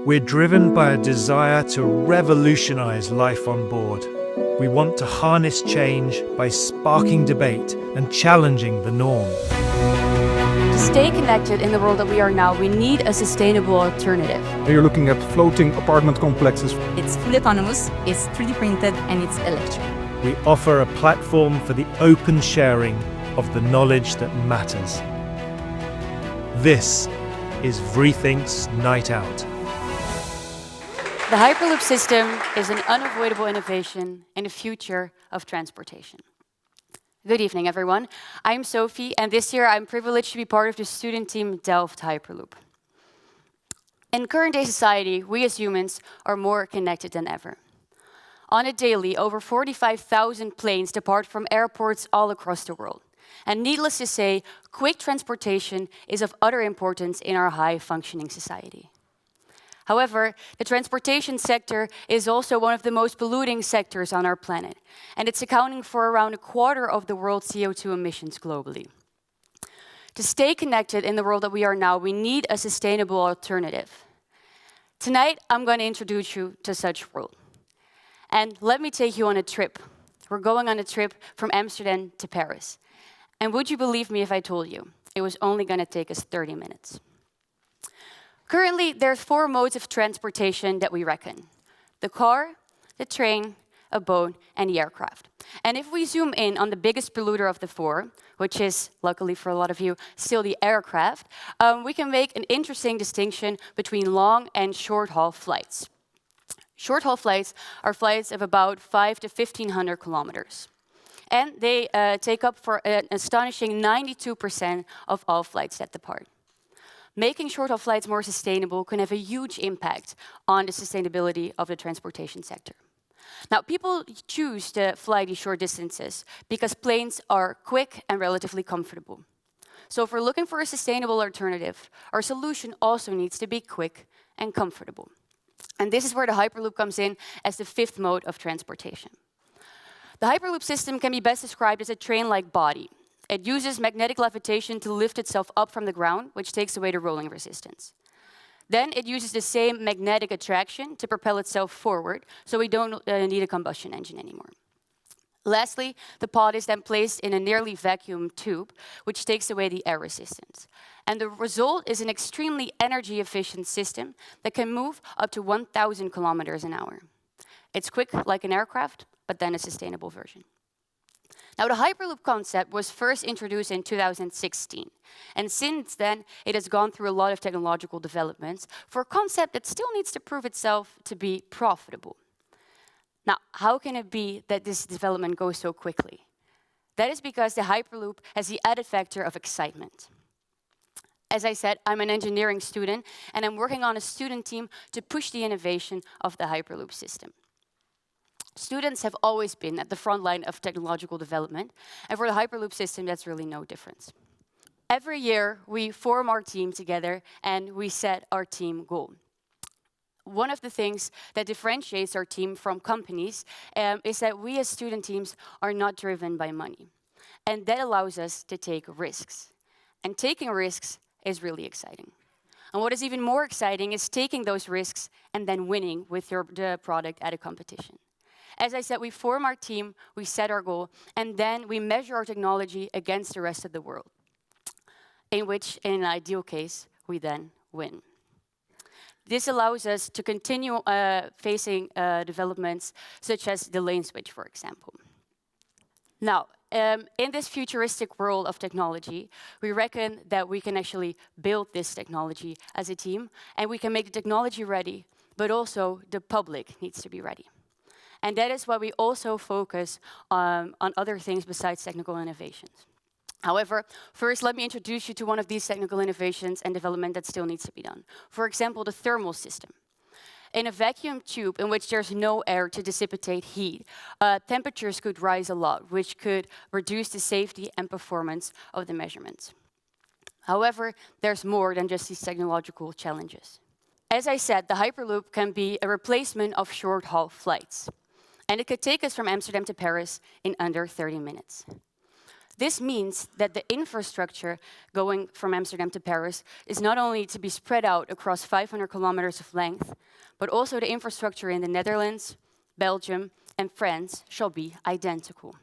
We're driven by a desire to revolutionize life on board. We want to harness change by sparking debate and challenging the norm. To stay connected in the world that we are now, we need a sustainable alternative. You're looking at floating apartment complexes. It's fully autonomous, it's 3D printed, and it's electric. We offer a platform for the open sharing of the knowledge that matters. This is Rethink's Night Out. The Hyperloop system is an unavoidable innovation in the future of transportation. Good evening, everyone. I'm Sophie, and this year I'm privileged to be part of the student team Delft Hyperloop. In current day society, we as humans are more connected than ever. On a daily, over 45,000 planes depart from airports all across the world. And needless to say, quick transportation is of utter importance in our high-functioning society. However, the transportation sector is also one of the most polluting sectors on our planet, and it's accounting for around a quarter of the world's CO2 emissions globally. To stay connected in the world that we are now, we need a sustainable alternative. Tonight, I'm going to introduce you to such world. And let me take you on a trip. We're going on a trip from Amsterdam to Paris. And would you believe me if I told you it was only going to take us 30 minutes? Currently, there's 4 modes of transportation that we reckon: the car, the train, a boat, and the aircraft. And if we zoom in on the biggest polluter of the 4, which is, luckily for a lot of you, still the aircraft, we can make an interesting distinction between long and short-haul flights. Short-haul flights are flights of about 500 to 1,500 kilometers. And they take up for an astonishing 92% of all flights that depart. Making short-haul flights more sustainable can have a huge impact on the sustainability of the transportation sector. Now, people choose to fly these short distances because planes are quick and relatively comfortable. So if we're looking for a sustainable alternative, our solution also needs to be quick and comfortable. And this is where the Hyperloop comes in as the 5th mode of transportation. The Hyperloop system can be best described as a train-like body. It uses magnetic levitation to lift itself up from the ground, which takes away the rolling resistance. Then it uses the same magnetic attraction to propel itself forward, so we don't need a combustion engine anymore. Lastly, the pod is then placed in a nearly vacuum tube, which takes away the air resistance. And the result is an extremely energy-efficient system that can move up to 1,000 kilometers an hour. It's quick like an aircraft, but then a sustainable version. Now, the Hyperloop concept was first introduced in 2016, and since then, it has gone through a lot of technological developments for a concept that still needs to prove itself to be profitable. Now, how can it be that this development goes so quickly? That is because the Hyperloop has the added factor of excitement. As I said, I'm an engineering student, and I'm working on a student team to push the innovation of the Hyperloop system. Students have always been at the front line of technological development, and for the Hyperloop system, that's really no difference. Every year, we form our team together, and we set our team goal. One of the things that differentiates our team from companies is that we as student teams are not driven by money. And that allows us to take risks. And taking risks is really exciting. And what is even more exciting is taking those risks and then winning with the product at a competition. As I said, we form our team, we set our goal, and then we measure our technology against the rest of the world, in which, in an ideal case, we then win. This allows us to continue facing developments such as the lane switch, for example. Now, in this futuristic world of technology, we reckon that we can actually build this technology as a team, and we can make the technology ready, but also the public needs to be ready. And that is why we also focus on other things besides technical innovations. However, first let me introduce you to one of these technical innovations and development that still needs to be done. For example, the thermal system. In a vacuum tube in which there's no air to dissipate heat, temperatures could rise a lot, which could reduce the safety and performance of the measurements. However, there's more than just these technological challenges. As I said, the Hyperloop can be a replacement of short-haul flights. And it could take us from Amsterdam to Paris in under 30 minutes. This means that the infrastructure going from Amsterdam to Paris is not only to be spread out across 500 kilometers of length, but also the infrastructure in the Netherlands, Belgium, and France shall be identical.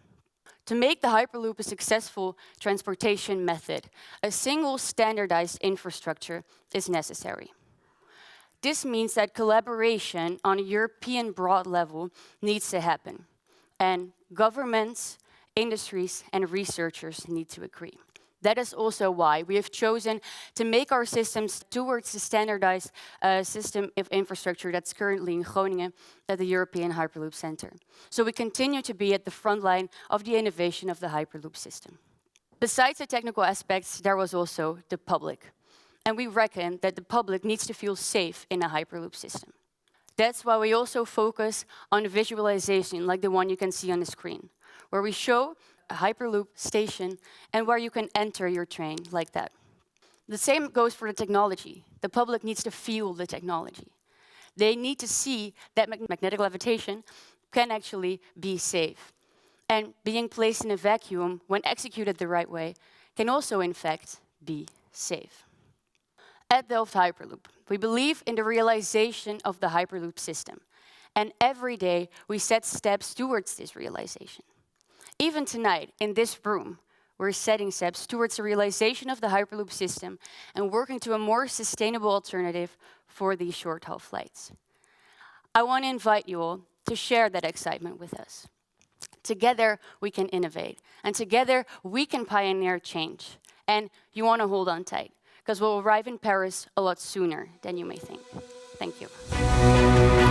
To make the Hyperloop a successful transportation method, a single standardized infrastructure is necessary. This means that collaboration on a European broad level needs to happen, and governments, industries, and researchers need to agree. That is also why we have chosen to make our systems towards the standardized system of infrastructure that's currently in Groningen at the European Hyperloop Center. So we continue to be at the front line of the innovation of the Hyperloop system. Besides the technical aspects, there was also the public. And we reckon that the public needs to feel safe in a Hyperloop system. That's why we also focus on the visualization, like the one you can see on the screen, where we show a Hyperloop station and where you can enter your train like that. The same goes for the technology. The public needs to feel the technology. They need to see that magnetic levitation can actually be safe. And being placed in a vacuum, when executed the right way, can also in fact be safe. At Delft Hyperloop, we believe in the realization of the Hyperloop system. And every day we set steps towards this realization. Even tonight, in this room, we're setting steps towards the realization of the Hyperloop system and working to a more sustainable alternative for these short-haul flights. I want to invite you all to share that excitement with us. Together, we can innovate, and together, we can pioneer change. And you want to hold on tight, because we'll arrive in Paris a lot sooner than you may think. Thank you.